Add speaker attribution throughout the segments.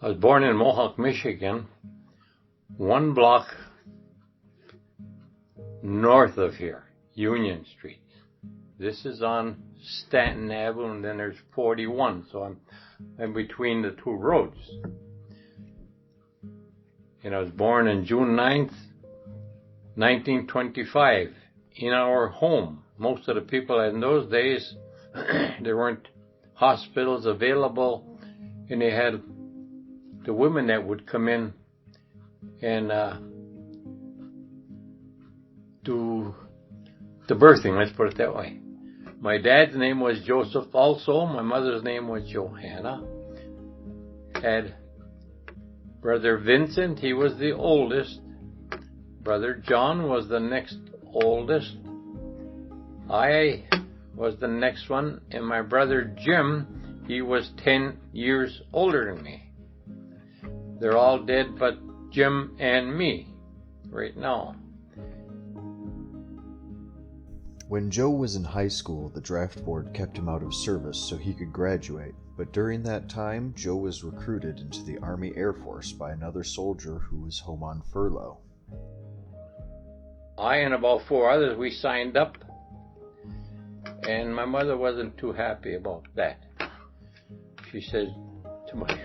Speaker 1: I was born in Mohawk, Michigan, 1 block north of here, Union Street. This is on Stanton Avenue, and then there's 41, so I'm in between the two roads. And I was born on June 9th, 1925, in our home. Most of the people in those days, there weren't hospitals available, and they had the women that would come in and do the birthing, let's put it that way. My dad's name was Joseph also. My mother's name was Johanna. Had Brother Vincent, he was the oldest. Brother John was the next oldest. I was the next one, and my brother Jim, he was 10 years older than me. They're all dead but Jim and me right now.
Speaker 2: When Joe was in high school, the draft board kept him out of service so he could graduate, but during that time, Joe was recruited into the Army Air Force by another soldier who was home on furlough.
Speaker 1: I and about 4 others, we signed up, and my mother wasn't too happy about that. She said to my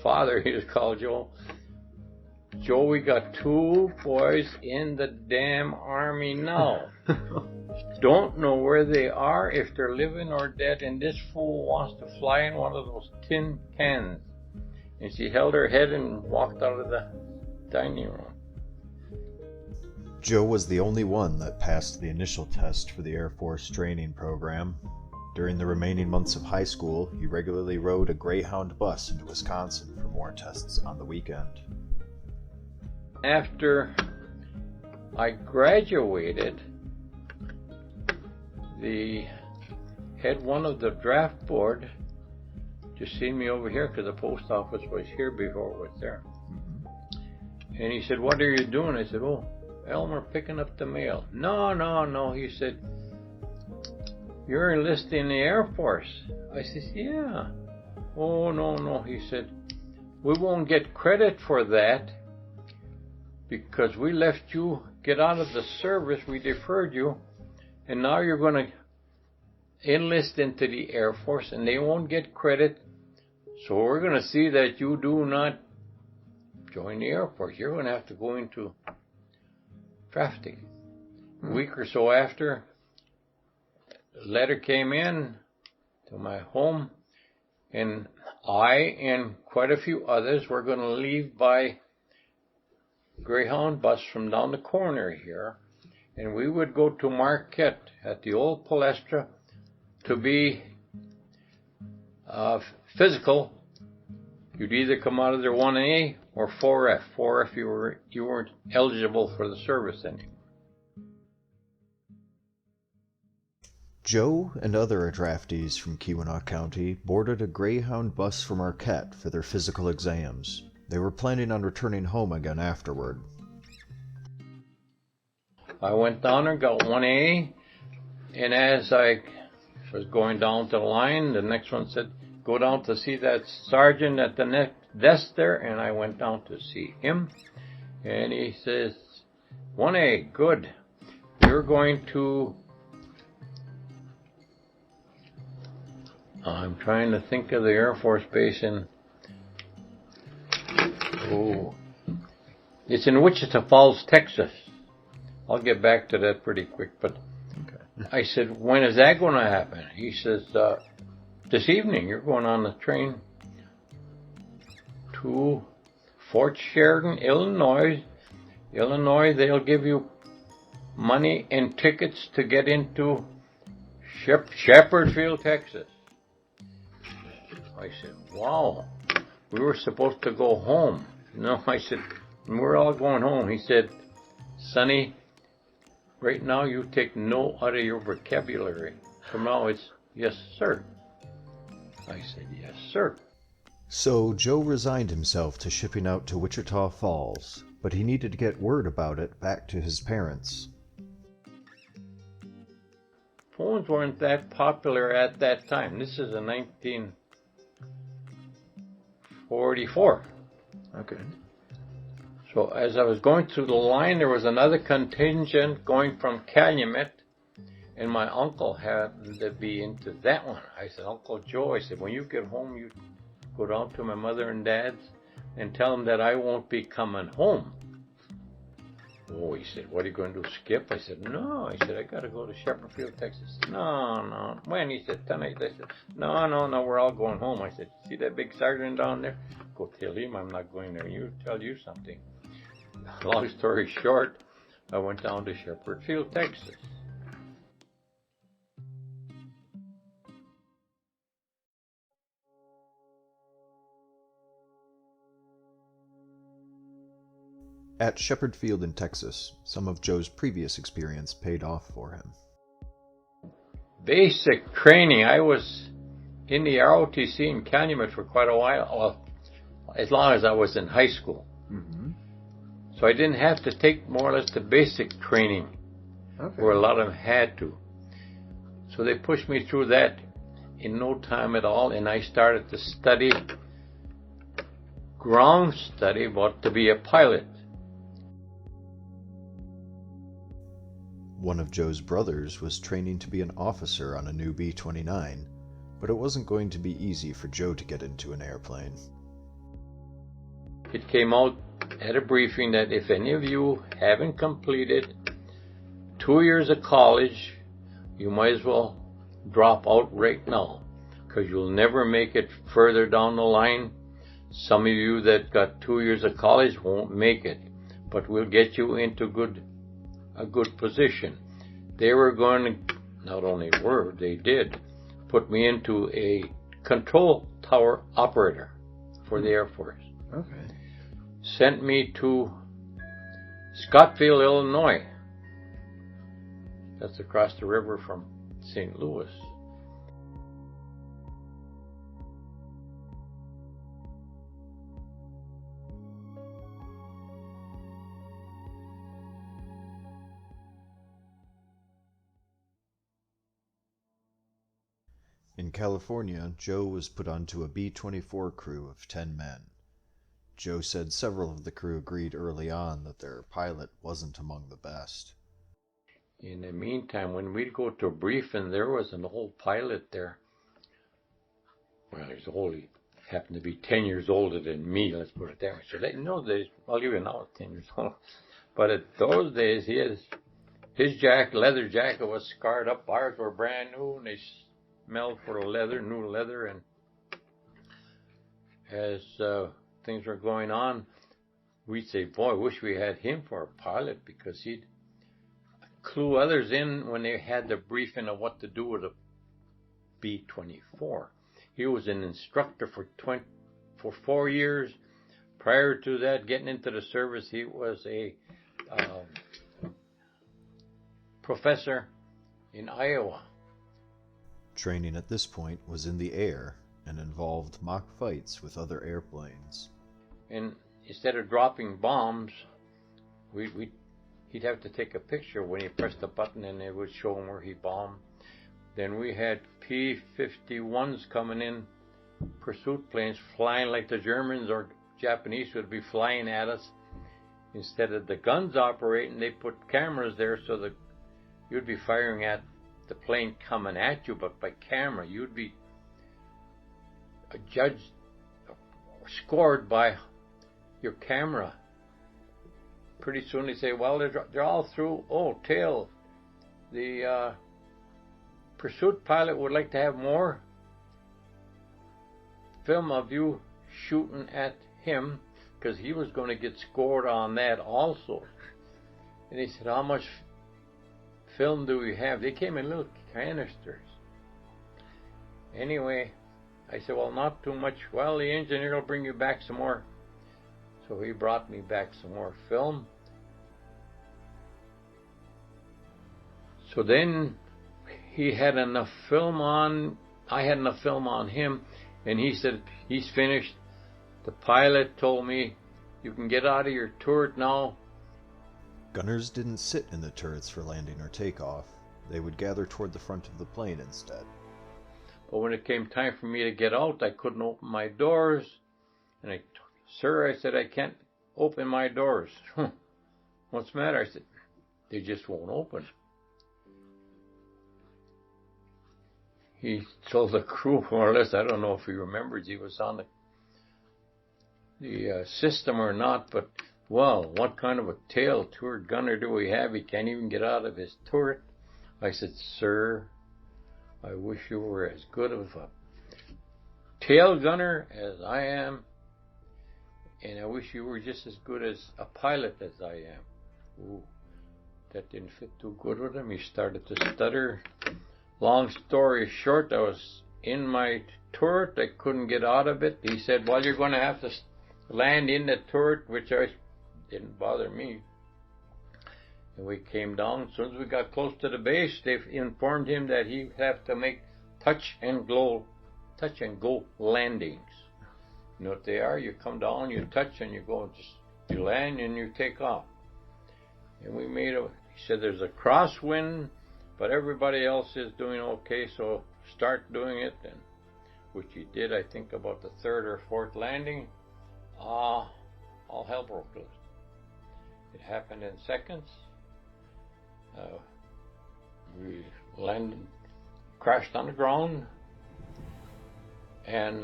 Speaker 1: father, he was called Joe, Joe, we got 2 boys in the damn Army now. Don't know where they are, if they're living or dead, and this fool wants to fly in one of those tin cans. And she held her head and walked out of the dining room.
Speaker 2: Joe was the only one that passed the initial test for the Air Force training program. During the remaining months of high school, he regularly rode a Greyhound bus into Wisconsin for more tests on the weekend.
Speaker 1: After I graduated, the head one of the draft board just seen me over here because the post office was here before it was there. And he said, what are you doing? I said, oh, Elmer, picking up the mail. No. He said, you're enlisted in the Air Force. I said, yeah. Oh, no. He said, we won't get credit for that because we left you get out of the service. We deferred you. And now you're going to enlist into the Air Force, and they won't get credit. So we're going to see that you do not join the Air Force. You're going to have to go into drafting. A week or so after, a letter came in to my home, and I and quite a few others were going to leave by Greyhound bus from down the corner here. And we would go to Marquette at the old Palestra to be physical. You'd either come out of there 1A or 4F. 4F you weren't eligible for the service anymore.
Speaker 2: Joe and other draftees from Keweenaw County boarded a Greyhound bus from Marquette for their physical exams. They were planning on returning home again afterward.
Speaker 1: I went down and got 1A, and as I was going down to the line, the next one said, go down to see that sergeant at the next desk there, and I went down to see him, and he says, 1A, good, you're going to, I'm trying to think of the Air Force base in, it's in Wichita Falls, Texas. I'll get back to that pretty quick, but okay. I said, when is that going to happen? He says, this evening you're going on the train to Fort Sheridan, Illinois. They'll give you money and tickets to get into Shepherd Field, Texas. I said, wow, we were supposed to go home. No, I said, we're all going home. He said, Sonny, right now you take no out of your vocabulary. From now it's, yes, sir. I said, yes, sir.
Speaker 2: So Joe resigned himself to shipping out to Wichita Falls, but he needed to get word about it back to his parents.
Speaker 1: Phones weren't that popular at that time. This is in 44.
Speaker 2: Okay.
Speaker 1: So as I was going through the line, there was another contingent going from Calumet, and my uncle happened to be into that one. I said, Uncle Joe, I said, when you get home, you go down to my mother and dad's and tell them that I won't be coming home. Oh, he said, what are you going to do, skip? I said, no. He said, I got to go to Shepherd Field, Texas. No. When? He said, tonight. I said, no, we're all going home. I said, see that big sergeant down there? Go tell him I'm not going there. You tell you something. Long story short, I went down to Shepherd Field, Texas.
Speaker 2: At Shepherd Field in Texas, some of Joe's previous experience paid off for him.
Speaker 1: Basic training. I was in the ROTC in Calumet for quite a while, as long as I was in high school.
Speaker 2: Mm-hmm.
Speaker 1: So I didn't have to take more or less the basic training, where a lot of them had to. So they pushed me through that in no time at all, and I started to study, ground study, to be a pilot.
Speaker 2: One of Joe's brothers was training to be an officer on a new B-29, but it wasn't going to be easy for Joe to get into an airplane.
Speaker 1: It came out at a briefing that if any of you haven't completed 2 years of college, you might as well drop out right now, because you'll never make it further down the line. Some of you that got 2 years of college won't make it, but we'll get you into a good position. They were going to, not only were, they did, put me into a control tower operator for the Air Force.
Speaker 2: Okay.
Speaker 1: Sent me to Scottsville, Illinois. That's across the river from St. Louis.
Speaker 2: In California, Joe was put onto a B-24 crew of 10 men. Joe said several of the crew agreed early on that their pilot wasn't among the best.
Speaker 1: In the meantime, when we'd go to a briefing, there was an old pilot there. Well, he happened to be 10 years older than me, let's put it that way. So in those days, well, even now, 10 years old. But at those days, his leather jacket was scarred up. Ours were brand new, and they smelled for new leather. And as things were going on, we'd say, boy, I wish we had him for a pilot, because he'd clue others in when they had the briefing of what to do with a B-24. He was an instructor for 4 years. Prior to that, getting into the service, he was a professor in Iowa.
Speaker 2: Training at this point was in the air and involved mock fights with other airplanes.
Speaker 1: And instead of dropping bombs, he'd have to take a picture when he pressed the button, and it would show him where he bombed. Then we had P-51s coming in, pursuit planes flying like the Germans or Japanese would be flying at us. Instead of the guns operating, they put cameras there so that you'd be firing at the plane coming at you, but by camera. You'd be judged, scored by your camera. Pretty soon they say, well, they're all through. Oh, tail. The pursuit pilot would like to have more film of you shooting at him, because he was going to get scored on that also. And he said, how much film do we have? They came in little canisters. Anyway, I said, well, not too much. Well, the engineer will bring you back some more. So he brought me back some more film. So then he had enough film on, I had enough film on him, and he said, he's finished. The pilot told me, you can get out of your turret now.
Speaker 2: Gunners didn't sit in the turrets for landing or takeoff. They would gather toward the front of the plane instead.
Speaker 1: But when it came time for me to get out, I couldn't open my doors. And sir, I said, I can't open my doors. What's the matter? I said, they just won't open. He told the crew, more or less, I don't know if he remembers he was on the system or not, but, well, what kind of a tail turret gunner do we have? He can't even get out of his turret. I said, sir, I wish you were as good of a tail gunner as I am, and I wish you were just as good as a pilot as I am. Ooh, that didn't fit too good with him. He started to stutter. Long story short, I was in my turret. I couldn't get out of it. He said, well, you're going to have to land in the turret, which didn't bother me. And we came down. As soon as we got close to the base, they informed him that he'd have to make touch and go landings. You know what they are? You come down, you touch, and you go, you land, and you take off. And we he said there's a crosswind, but everybody else is doing okay, so start doing it. And which he did, I think, about the third or fourth landing. All hell broke loose. It happened in seconds. We landed, crashed on the ground, and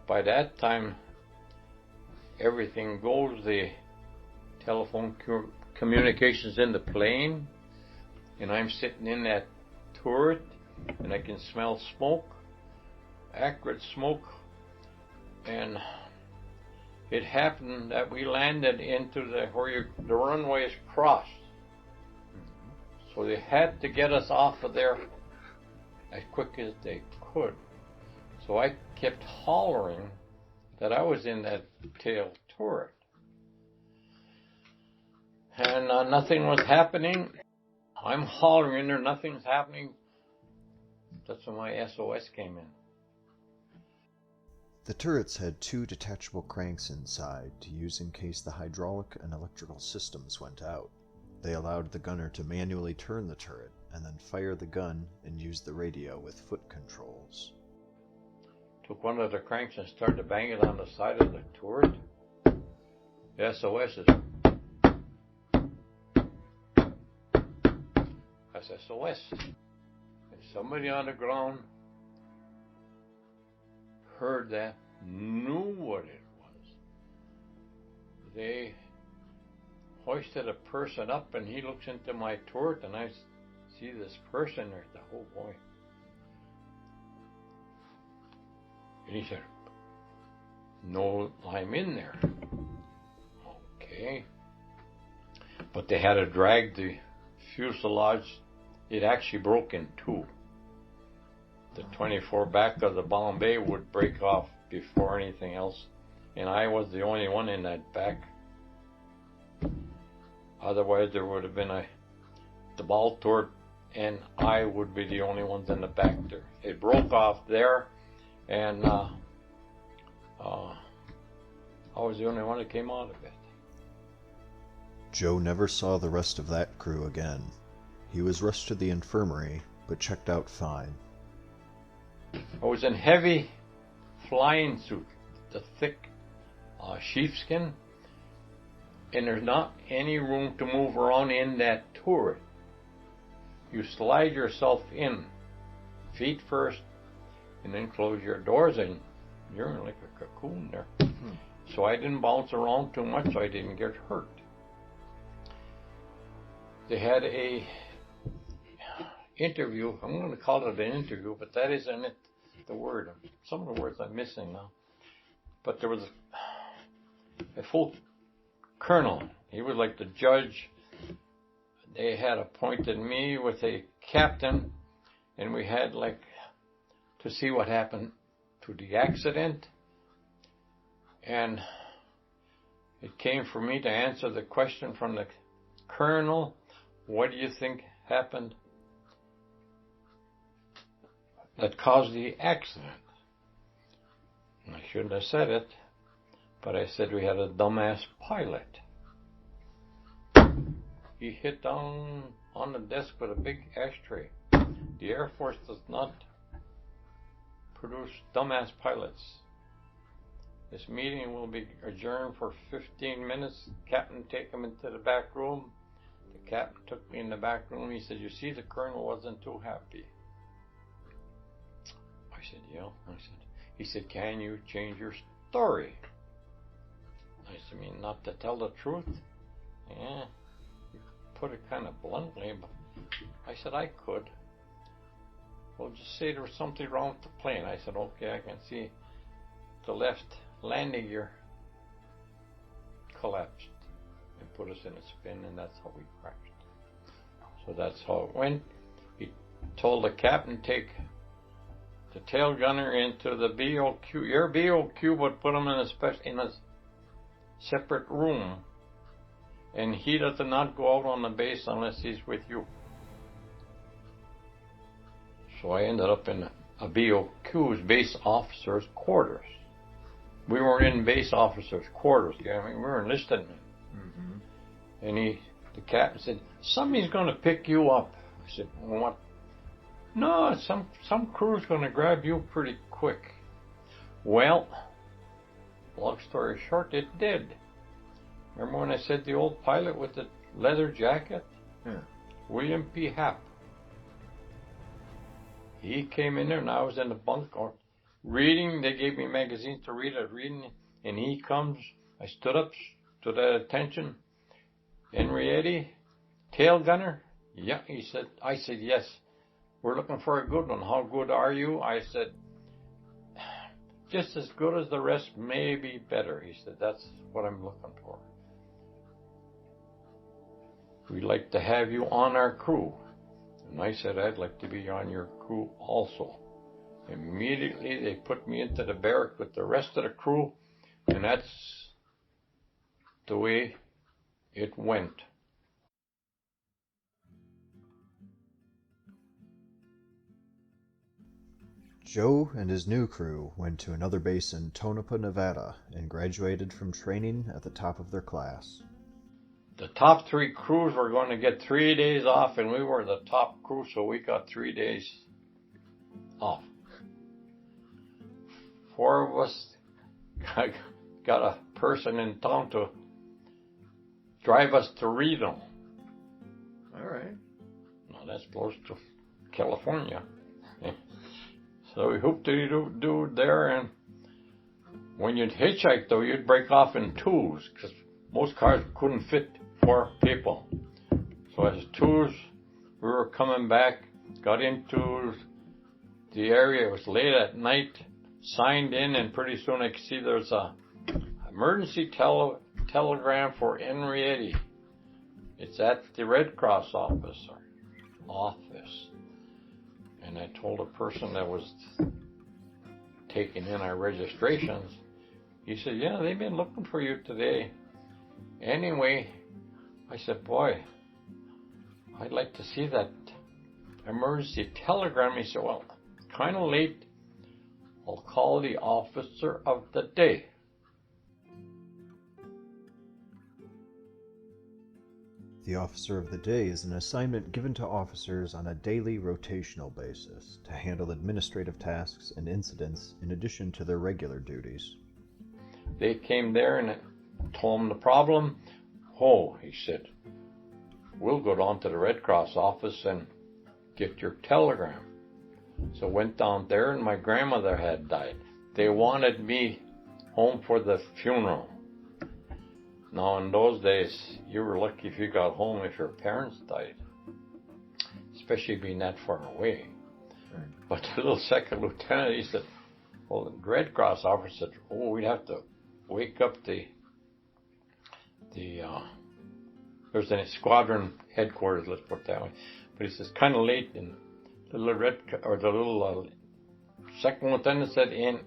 Speaker 1: by that time, everything goes. The telephone communications in the plane, and I'm sitting in that turret, and I can smell smoke, acrid smoke, and it happened that we landed into where the runway is crossed. So they had to get us off of there as quick as they could. So I kept hollering that I was in that tail turret. And nothing was happening. I'm hollering in there, nothing's happening. That's when my SOS came in.
Speaker 2: The turrets had 2 detachable cranks inside to use in case the hydraulic and electrical systems went out. They allowed the gunner to manually turn the turret and then fire the gun and use the radio with foot controls.
Speaker 1: Took one of the cranks and started to bang it on the side of the turret. The SOS is... That's SOS. And somebody on the ground heard that, knew what it was. They hoisted a person up, and he looks into my turret, and I see this person there. Oh boy. And he said, no, I'm in there. Okay. But they had to drag the fuselage. It actually broke in 2. The 24 back of the bomb bay would break off before anything else, and I was the only one in that back. Otherwise, there would have been the ball turret, and I would be the only ones in the back there. It broke off there, and I was the only one that came out of it.
Speaker 2: Joe never saw the rest of that crew again. He was rushed to the infirmary, but checked out fine.
Speaker 1: I was in heavy flying suit, the thick sheepskin, and there's not any room to move around in that turret. You slide yourself in, feet first, and then close your doors, and you're in like a cocoon there. So I didn't bounce around too much, so I didn't get hurt. They had a interview. I'm going to call it an interview, but that isn't it, the word. Some of the words I'm missing now. But there was a full colonel. He was like the judge. They had appointed me with a captain, and we had to see what happened to the accident. And it came for me to answer the question from the colonel, what do you think happened that caused the accident? And I shouldn't have said it, but I said we had a dumbass pilot. He hit down on the desk with a big ashtray. The Air Force does not produce dumbass pilots. This meeting will be adjourned for 15 minutes. Captain, take him into the back room. The captain took me in the back room. He said, you see, the colonel wasn't too happy. I said, yeah. He said, can you change your story? I said, I mean, not to tell the truth? Yeah, you put it kind of bluntly, but I said, I could. Well, just say there was something wrong with the plane. I said, okay, I can see the left landing gear collapsed and put us in a spin, and that's how we crashed. So that's how it went. He told the captain, take the tail gunner into the BOQ, your BOQ, but put him in a separate room, and he does not go out on the base unless he's with you. So I ended up in a BOQ's, base officer's quarters. We weren't in base officer's quarters. I mean, we were enlisted men. Mm-hmm. And the captain said, somebody's going to pick you up. I said, what? No, some crew's going to grab you pretty quick. Well, long story short, it did. Remember when I said the old pilot with the leather jacket? Yeah. William P. Happ. He came in there, and I was in the bunk reading. They gave me magazines to read. I was reading, and he comes. I stood up, stood at attention. Enrietti, tail gunner? Yeah, he said. I said, yes. We're looking for a good one. How good are you? I said, just as good as the rest, maybe better. He said, that's what I'm looking for. We'd like to have you on our crew. And I said, I'd like to be on your crew also. Immediately, they put me into the barrack with the rest of the crew, and that's the way it went.
Speaker 2: Joe and his new crew went to another base in Tonopah, Nevada, and graduated from training at the top of their class.
Speaker 1: The top 3 crews were going to get 3 days off, and we were the top crew, so we got 3 days off. 4 of us got a person in town to drive us to Reno.
Speaker 2: All right.
Speaker 1: Now that's close to California. So we hooped to do there, and when you'd hitchhike, though, you'd break off in twos, because most cars couldn't fit 4 people. So as twos, we were coming back, got into the area. It was late at night, signed in, and pretty soon I could see there's a emergency telegram for Enrietti. It's at the Red Cross office. And I told a person that was taking in our registrations, he said, yeah, they've been looking for you today. Anyway, I said, boy, I'd like to see that emergency telegram. He said, well, kind of late. I'll call the officer of the day.
Speaker 2: The officer of the day is an assignment given to officers on a daily rotational basis to handle administrative tasks and incidents in addition to their regular duties.
Speaker 1: They came there and I told him the problem. Oh, he said, we'll go down to the Red Cross office and get your telegram. So went down there, and my grandmother had died. They wanted me home for the funeral. Now, in those days, you were lucky if you got home if your parents died, especially being that far away. Right. But the little second lieutenant, he said, well, the Red Cross officer said, oh, we'd have to wake up there's a squadron headquarters, let's put it that way. But he says, kind of late, and the little second lieutenant said, in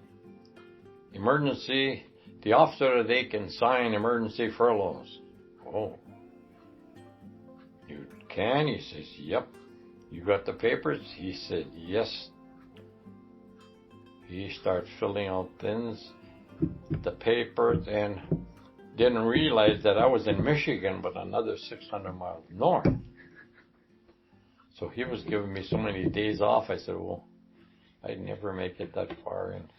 Speaker 1: emergency, the officer of the day can sign emergency furloughs. Oh. You can? He says, yep. You got the papers? He said, yes. He started filling out the papers, and didn't realize that I was in Michigan, but another 600 miles north. So he was giving me so many days off. I said, well, I'd never make it that far in.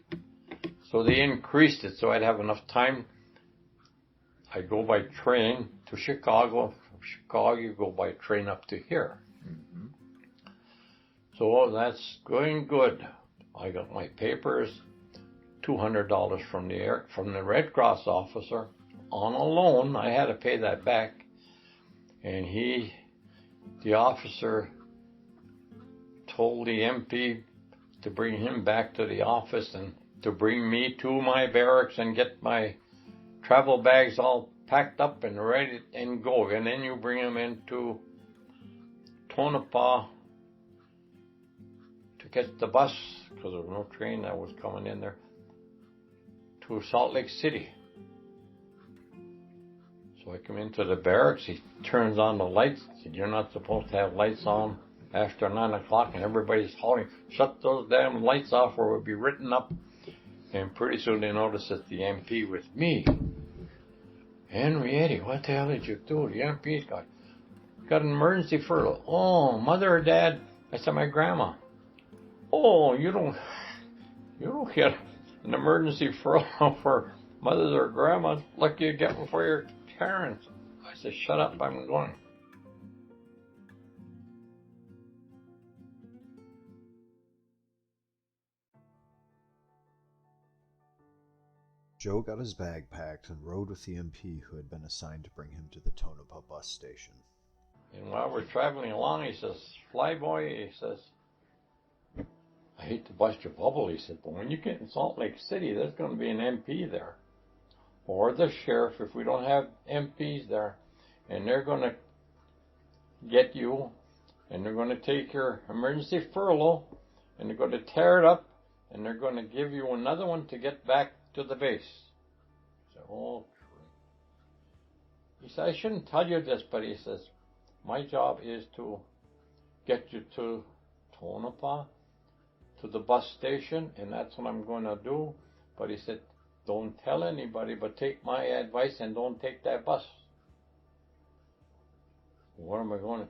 Speaker 1: So they increased it so I'd have enough time. I'd go by train to Chicago. From Chicago, you go by train up to here.
Speaker 2: Mm-hmm.
Speaker 1: So that's going good. I got my papers, $200 from the Red Cross officer on a loan. I had to pay that back. And the officer told the MP to bring him back to the office and to bring me to my barracks and get my travel bags all packed up and ready and go. And then you bring them into Tonopah to catch the bus, because there was no train that was coming in there, to Salt Lake City. So I come into the barracks, he turns on the lights. He said, you're not supposed to have lights on after 9 o'clock, and everybody's hollering, shut those damn lights off or we'll be written up. And pretty soon they noticed that the MP with me, Enrietti, what the hell did you do? The MP's got an emergency furlough. Oh, mother or dad? I said, my grandma. Oh, you don't get an emergency furlough for mothers or grandmas. Lucky you get one for your parents. I said, shut up, I'm going.
Speaker 2: Joe got his bag packed and rode with the MP who had been assigned to bring him to the Tonopah bus station.
Speaker 1: And while we're traveling along, he says, Flyboy, he says, I hate to bust your bubble, he said, but when you get in Salt Lake City, there's going to be an MP there. Or the sheriff, if we don't have MPs there. And they're going to get you, and they're going to take your emergency furlough, and they're going to tear it up, and they're going to give you another one to get back to the base. I said, oh, he said, I shouldn't tell you this, but he says, my job is to get you to Tonopah, to the bus station, and that's what I'm going to do. But he said, don't tell anybody, but take my advice and don't take that bus. What am I going to?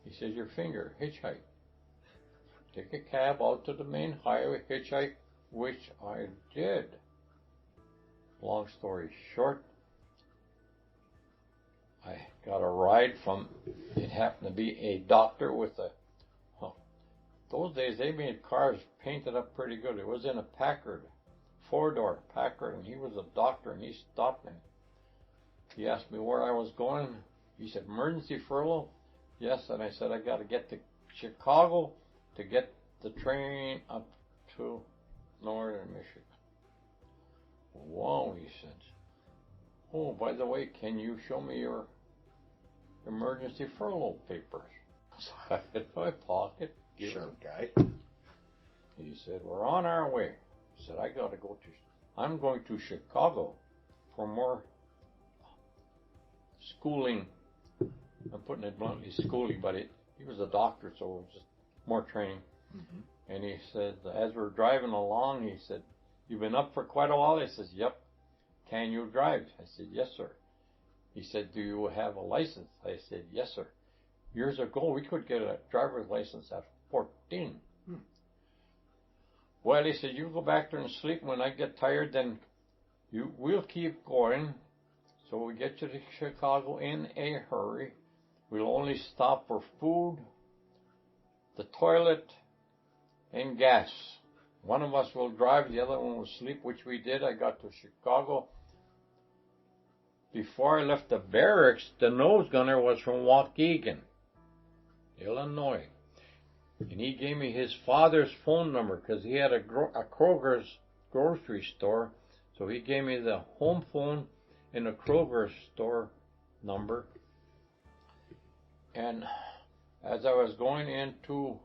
Speaker 1: He says, your finger, hitchhike. Take a cab out to the main highway, hitchhike, which I did. Long story short, I got a ride from, it happened to be a doctor with those days they made cars painted up pretty good. It was in a Packard, 4-door Packard, and he was a doctor, and he stopped me. He asked me where I was going. He said, emergency furlough? Yes, and I said, I got to get to Chicago to get the train up to northern Michigan. Wow, he said. Oh, by the way, can you show me your emergency furlough papers? So I had my pocket.
Speaker 2: Sure, guy.
Speaker 1: He said, we're on our way. He said, I'm going to Chicago for more schooling. I'm putting it bluntly, schooling, but he was a doctor, so it was just more training. Mm-hmm. And he said, as we're driving along, he said, you've been up for quite a while? I says, yep. Can you drive? I said, yes, sir. He said, do you have a license? I said, yes, sir. Years ago, we could get a driver's license at 14. Well, he said, you go back there and sleep. When I get tired, then we'll keep going. So we get you to Chicago in a hurry. We'll only stop for food, the toilet, and gas. One of us will drive, the other one will sleep, which we did. I got to Chicago. Before I left the barracks, the nose gunner was from Waukegan, Illinois. And he gave me his father's phone number because he had a Kroger's grocery store. So he gave me the home phone and the Kroger store number. And as I was going into,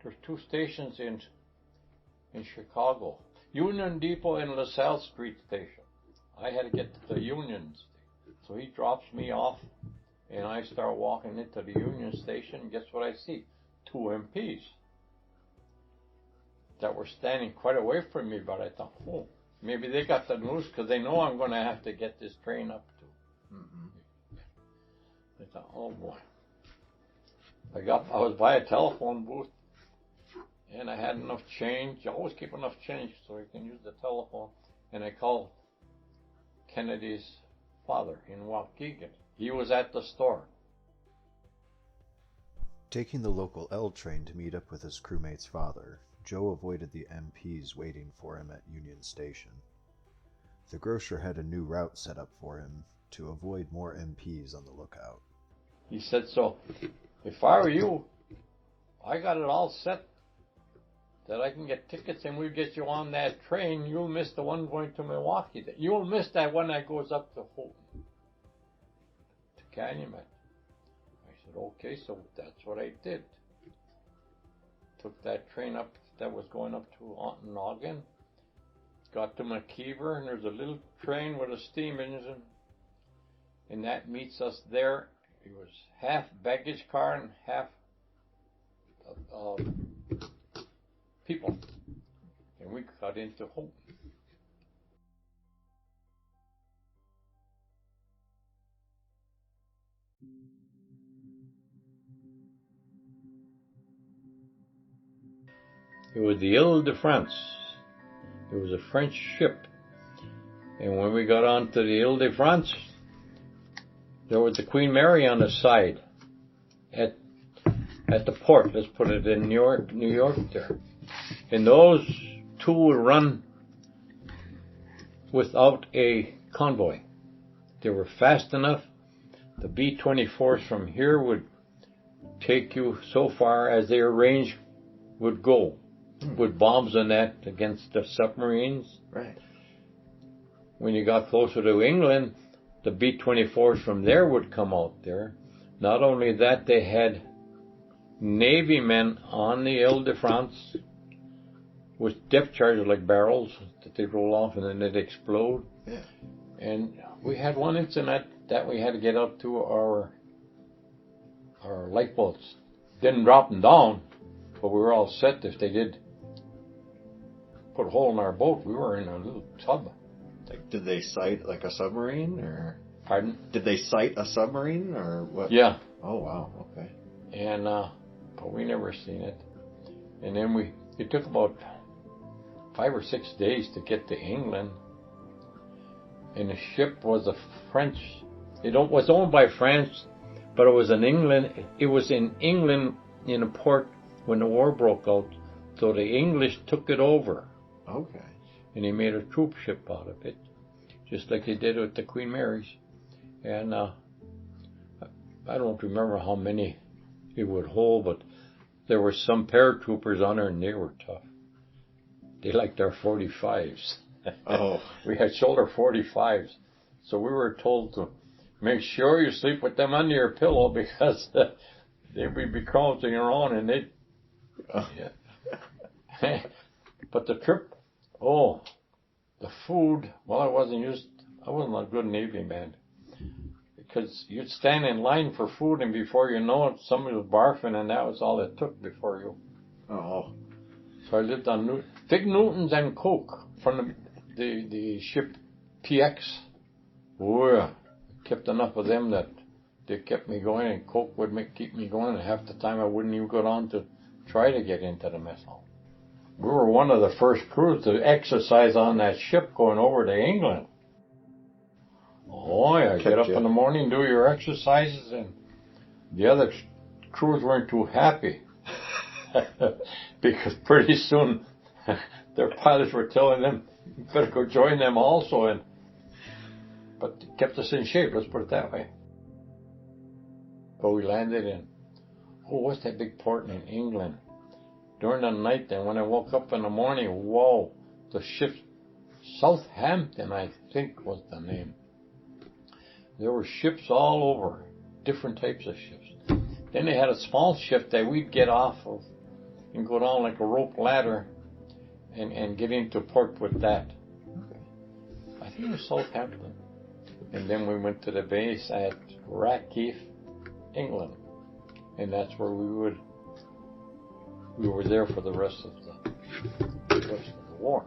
Speaker 1: there's 2 stations in Chicago, Union Depot and LaSalle Street Station. I had to get to the Union Station. So he drops me off, and I start walking into the Union Station, and guess what I see? 2 MPs that were standing quite away from me, but I thought, oh, maybe they got the news because they know I'm going to have to get this train up to. Mm-hmm. I thought, oh boy. I was by a telephone booth, And I had enough change. You always keep enough change so you can use the telephone. And I called Kennedy's father in Waukegan. He was at the store.
Speaker 2: Taking the local L train to meet up with his crewmate's father, Joe avoided the MPs waiting for him at Union Station. The grocer had a new route set up for him to avoid more MPs on the lookout.
Speaker 1: He said, so, if I were you, I got it all set that I can get tickets and we'll get you on that train. You'll miss the one going to Milwaukee. You'll miss that one that goes up to Houghton, to Calumet. I said, okay, so that's what I did. Took that train up that was going up to Ontonagon. Got to McKeever, and there's a little train with a steam engine. And that meets us there. It was half baggage car and half people. And we got into Houghton. It was the Ile-de-France. It was a French ship. And when we got onto the Ile-de-France, there was the Queen Mary on the side at the port. Let's put it in New York there. And those two would run without a convoy. They were fast enough. The B-24s from here would take you so far as their range would go, with bombs and that against the submarines.
Speaker 2: Right.
Speaker 1: When you got closer to England, the B-24s from there would come out there. Not only that, they had Navy men on the Ile-de-France with depth charges like barrels that they'd roll off and then they'd explode.
Speaker 2: Yeah.
Speaker 1: And we had one incident that we had to get up to our lifeboats. Didn't drop them down, but we were all set. If they did put a hole in our boat, we were in a little tub.
Speaker 2: Like, did they sight like a submarine, or?
Speaker 1: Pardon?
Speaker 2: Did they sight a submarine, or what?
Speaker 1: Yeah.
Speaker 2: Oh wow. Okay.
Speaker 1: And but we never seen it. And then it took about 5 or 6 days to get to England. And the ship was a French. It was owned by France, but it was in England. It was in England in a port when the war broke out. So the English took it over.
Speaker 2: Okay.
Speaker 1: And they made a troop ship out of it, just like they did with the Queen Marys. And I don't remember how many it would hold, but there were some paratroopers on there, and they were tough. They liked our 45s.
Speaker 2: Oh.
Speaker 1: We had shoulder 45s, so we were told to make sure you sleep with them under your pillow because they would be crouching around and they'd.
Speaker 2: Oh.
Speaker 1: Yeah. But the trip. Oh, the food, well, I wasn't a good Navy man. Because you'd stand in line for food, and before you know it, somebody was barfing, and that was all it took before you.
Speaker 2: Oh.
Speaker 1: So I lived on Fig Newtons and Coke from the ship PX. Oh, yeah. Kept enough of them that they kept me going, and Coke would keep me going, and half the time I wouldn't even go down to try to get into the mess hall. We were one of the first crews to exercise on that ship going over to England. Oh, yeah, get up in the morning, do your exercises, and the other crews weren't too happy. Because pretty soon their pilots were telling them, you better go join them also. But it kept us in shape, let's put it that way. But we landed in, what's that big port in England? During the night, then when I woke up in the morning, whoa, the ship, Southampton, I think was the name. There were ships all over, different types of ships. Then they had a small ship that we'd get off of and go down like a rope ladder and get into port with that. I think it was Southampton. And then we went to the base at Ratcliffe, England. And that's where we were there for the rest of the war.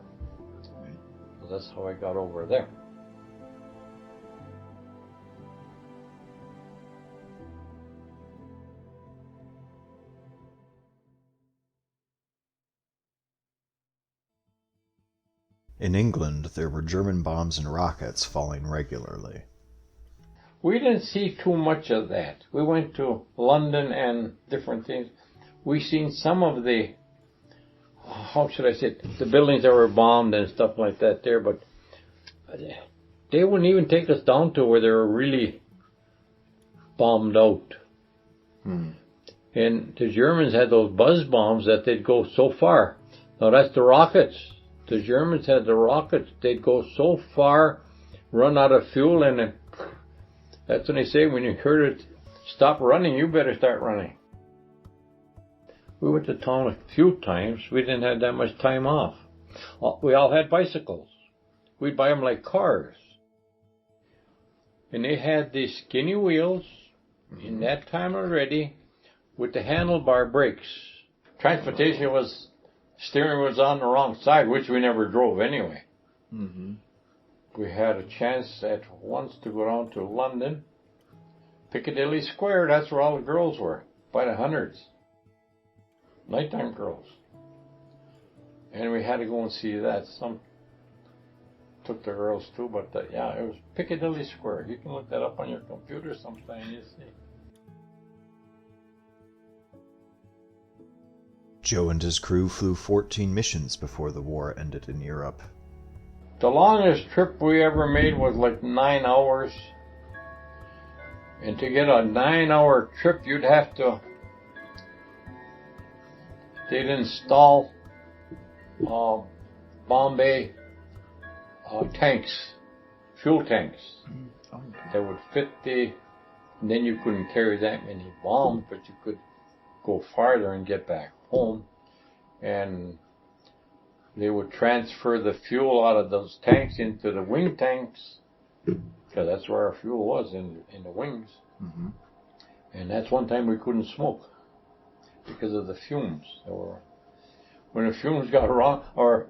Speaker 1: So that's how I got over there.
Speaker 2: In England, there were German bombs and rockets falling regularly.
Speaker 1: We didn't see too much of that. We went to London and different things. We seen some of the, how should I say it, the buildings that were bombed and stuff like that there, but they wouldn't even take us down to where they were really bombed out. And the Germans had those buzz bombs that they'd go so far. Now that's the rockets. The Germans had the rockets. They'd go so far, run out of fuel, and that's when they say when you heard it stop running, you better start running. We went to town a few times. We didn't have that much time off. We all had bicycles. We'd buy them like cars. And they had these skinny wheels in that time already with the handlebar brakes. Transportation was, steering was on the wrong side, which we never drove anyway. We had a chance at once to go down to London. Piccadilly Square, that's where all the girls were, by the hundreds. Nighttime girls. And we had to go and see that. Some took the girls too, but yeah, it was Piccadilly Square. You can look that up on your computer sometime, you see.
Speaker 2: Joe and his crew flew 14 missions before the war ended in Europe.
Speaker 1: The longest trip we ever made was like 9 hours. And to get a 9-hour trip, you'd have to, they'd install Bombay tanks, fuel tanks, that would fit and then you couldn't carry that many bombs, but you could go farther and get back home. And they would transfer the fuel out of those tanks into the wing tanks, because that's where our fuel was, in the wings. And that's one time we couldn't smoke because of the fumes. When the fumes got wrong, or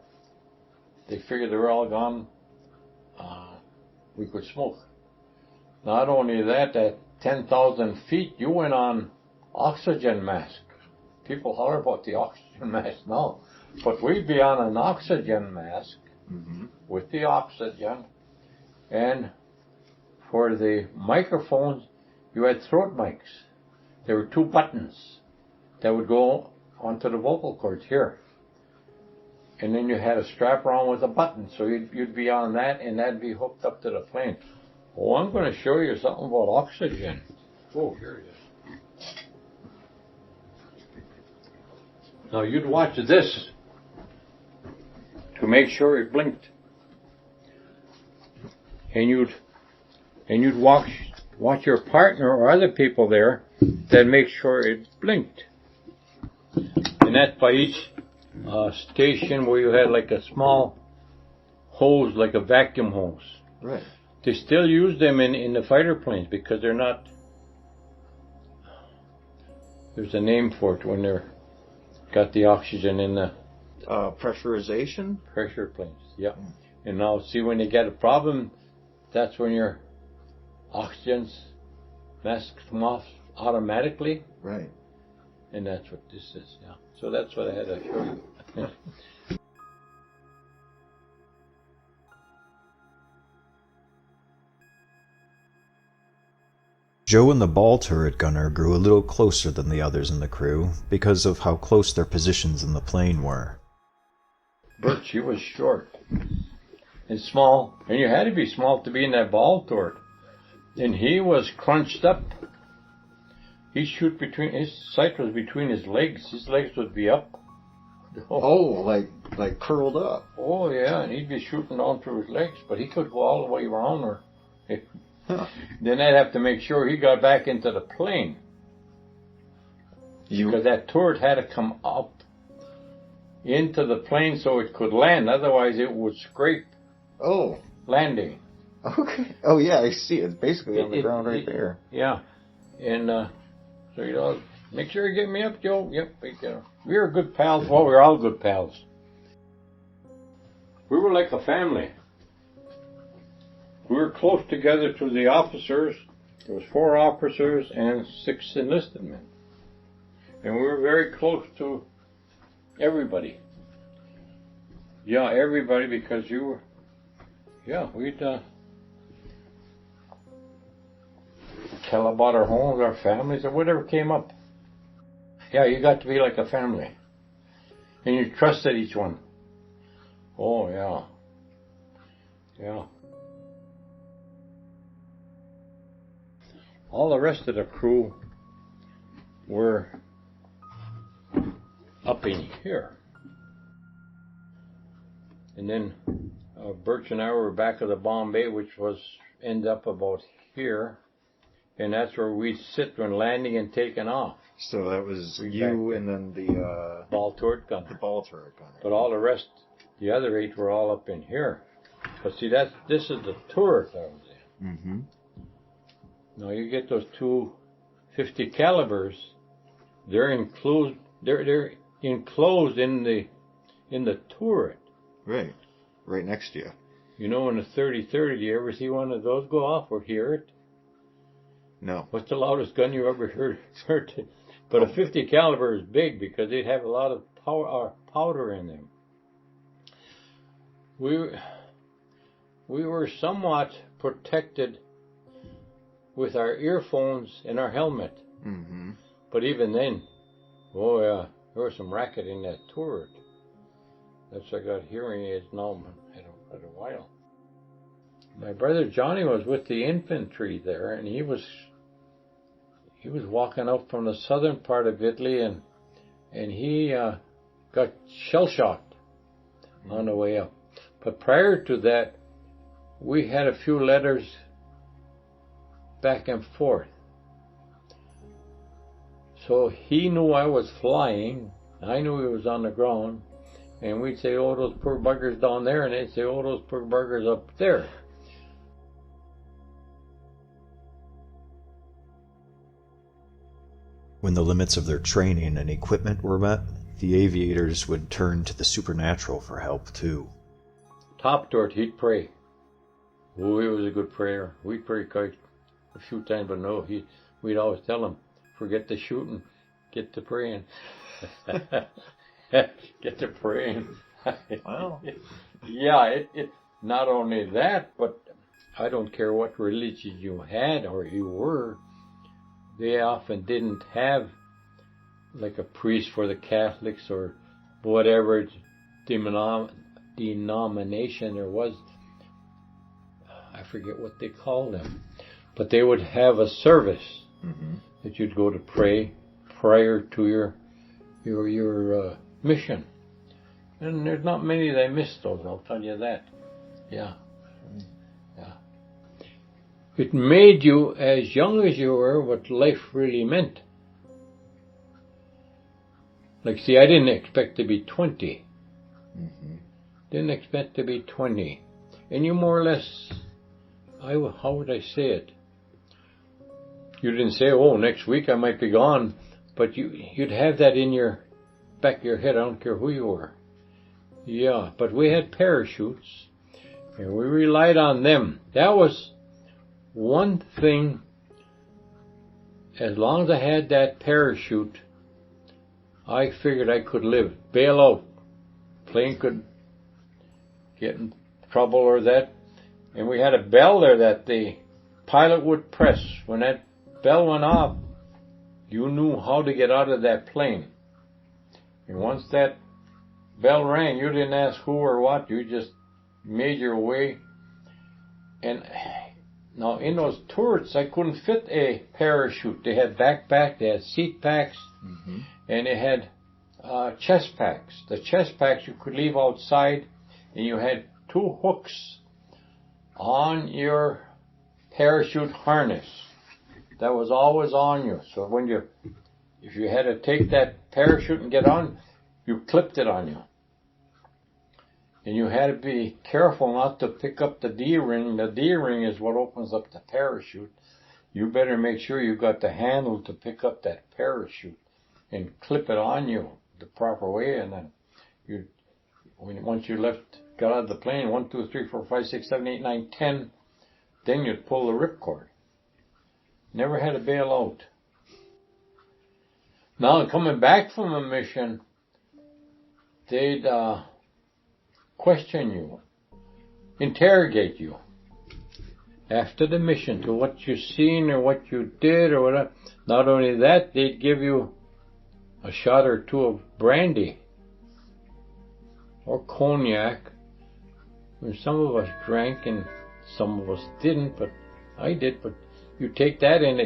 Speaker 1: they figured they were all gone, we could smoke. Not only that, at 10,000 feet, you went on oxygen mask. People holler about the oxygen mask now, but we'd be on an oxygen mask with the oxygen, and for the microphones, you had throat mics. There were 2 buttons that would go onto the vocal cords here. And then you had a strap around with a button, so you'd be on that, and that'd be hooked up to the plane. Oh, I'm going to show you something about oxygen. Oh, here it is. Now you'd watch this to make sure it blinked. And you'd watch your partner or other people there that make sure it blinked. And that's by each station where you had like a small hose, like a vacuum hose.
Speaker 2: Right.
Speaker 1: They still use them in the fighter planes because they're not, there's a name for it when they're got the oxygen in the
Speaker 2: Pressurization?
Speaker 1: pressure planes. Yeah. And now see, when you get a problem, that's when your oxygen masks come off automatically.
Speaker 2: Right.
Speaker 1: And that's what this is, yeah. So that's what I had to show you.
Speaker 2: Joe and the ball turret gunner grew a little closer than the others in the crew because of how close their positions in the plane were.
Speaker 1: Bert, she was short and small, and you had to be small to be in that ball turret. And he was crunched up. He'd shoot his sight was between his legs. His legs would be up.
Speaker 2: Oh, like curled up.
Speaker 1: Oh, yeah, and he'd be shooting down through his legs, but he could go all the way around her. Then I'd have to make sure he got back into the plane. Because that turret had to come up into the plane so it could land. Otherwise, it would scrape landing.
Speaker 2: Okay. Oh, yeah, I see. It's basically on the ground right there.
Speaker 1: Yeah. And so, make sure you get me up, Joe. Yep. We were good pals. Well, we were all good pals. We were like a family. We were close together to the officers. There was 4 officers and 6 enlisted men. And we were very close to everybody. Yeah, everybody, because you were, we'd tell about our homes, our families, or whatever came up. Yeah, you got to be like a family. And you trusted each one. Oh, yeah. Yeah. All the rest of the crew were up in here. And then Birch and I were back of the Bombay, which was end up about here. And that's where we'd sit when landing and taking off.
Speaker 2: So that was you and then the
Speaker 1: ball turret gunner.
Speaker 2: The ball turret gunner.
Speaker 1: But all the rest, the other 8 were all up in here. But see, this is the turret I was in.
Speaker 2: Mm-hmm.
Speaker 1: Now you get those 250 calibers. They're enclosed. They're enclosed in the turret.
Speaker 2: Right. Right next to you.
Speaker 1: You know, in a 30-30, do you ever see one of those go off or hear it?
Speaker 2: No.
Speaker 1: What's the loudest gun you ever heard? But a 50 caliber is big because they'd have a lot of powder in them. We were somewhat protected with our earphones and our helmet.
Speaker 2: Mm-hmm.
Speaker 1: But even then, oh yeah, there was some racket in that turret. That's why I got hearing aids now for a while. My brother Johnny was with the infantry there, and he was walking out from the southern part of Italy, and he got shell-shocked on the way up. But prior to that, we had a few letters back and forth. So he knew I was flying, I knew he was on the ground, and we'd say, oh, those poor buggers down there, and they'd say, oh, those poor buggers up there.
Speaker 2: When the limits of their training and equipment were met, the aviators would turn to the supernatural for help too.
Speaker 1: Top turret, he'd pray. Oh, he was a good prayer. We'd pray quite a few times, but no, we'd always tell him, forget the shooting, get to praying. Get to praying.
Speaker 2: Wow.
Speaker 1: Yeah, it not only that, but I don't care what religion you had or you were, they often didn't have like a priest for the Catholics or whatever denomination there was. I forget what they called them. But they would have a service that you'd go to pray prior to your mission. And there's not many that missed those, I'll tell you that. Yeah. Yeah. It made you, as young as you were, what life really meant. Like, see, I didn't expect to be 20. Didn't expect to be 20. And you more or less, how would I say it? You didn't say, oh, next week I might be gone. But you'd have that in your back of your head, I don't care who you were. Yeah, but we had parachutes, and we relied on them. That was one thing. As long as I had that parachute, I figured I could live. Bail out. Plane could get in trouble or that. And we had a bell there that the pilot would press. When that bell went off, you knew how to get out of that plane. And once that bell rang, you didn't ask who or what, you just made your way. And now in those turrets, I couldn't fit a parachute. They had backpack, they had seat packs, and they had chest packs. The chest packs you could leave outside, and you had 2 hooks on your parachute harness. That was always on you. So if you had to take that parachute and get on, you clipped it on you. And you had to be careful not to pick up the D-ring. The D-ring is what opens up the parachute. You better make sure you got the handle to pick up that parachute and clip it on you the proper way. And then once you got out of the plane, 1, 2, 3, 4, 5, 6, 7, 8, 9, 10, then you'd pull the ripcord. Never had to bail out. Now, coming back from a mission, they'd question you, interrogate you after the mission to what you seen or what you did or whatever. Not only that, they'd give you a shot or two of brandy or cognac. And some of us drank and some of us didn't, but I did. But you take that and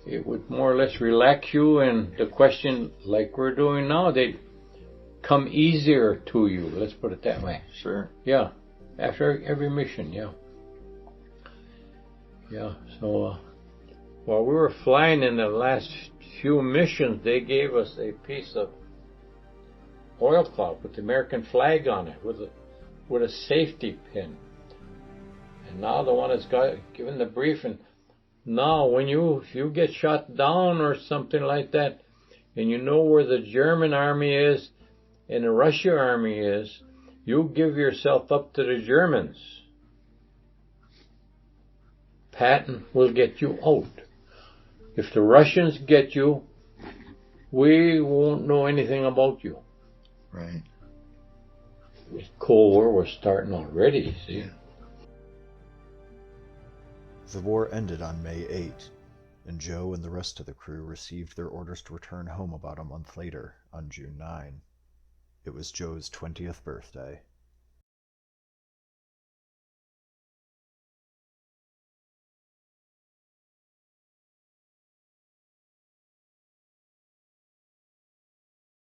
Speaker 1: it would more or less relax you, and the question, like we're doing now, they'd come easier to you. Let's put it that way.
Speaker 2: Sure.
Speaker 1: Yeah. After every mission, yeah. Yeah, so while we were flying in the last few missions, they gave us a piece of oilcloth with the American flag on it, with a safety pin. And now the one that's got given the briefing, now when if you get shot down or something like that, and you know where the German army is and the Russian army is, you give yourself up to the Germans. Patton will get you out. If the Russians get you, we won't know anything about you.
Speaker 2: Right.
Speaker 1: The Cold War was starting already, you see.
Speaker 2: Yeah. The war ended on May 8, and Joe and the rest of the crew received their orders to return home about a month later, on June 9. It was Joe's 20th birthday.